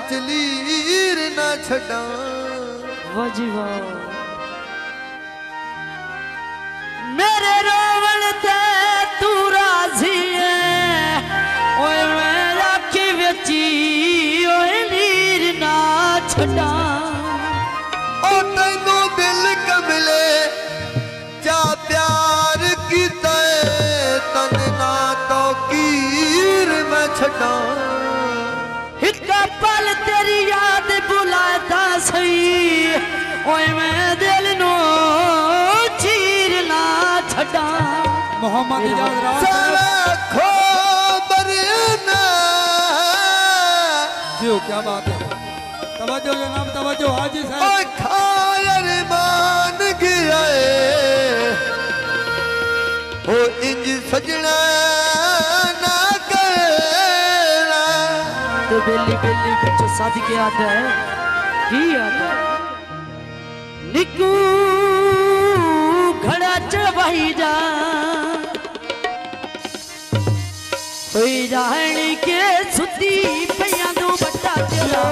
चलीर ना छड़ा वजीवा मेरे रोवण ते तू राजी है ओए मेरा की बेची ओए नीर ना छड़ा ओ तैनू दिल कमले जा प्यार कीता तन ना तो कीर मैं छड़ा पल तेरी याद बुलाता सही ओए मैं दिल नो चीर ना छड़ा मोहम्मद इजाज खबर ना जी क्या बात है तवज्जो जनाब तवज्जो हाजी साहब खायर मान गया ओ इंज सजना ना कहना तो बेली बेली बच्चों शादी के आता है की आता है निकू घड़ा चढ़वाई जा कोई राहणी के सुती पैया दो बट्टा चला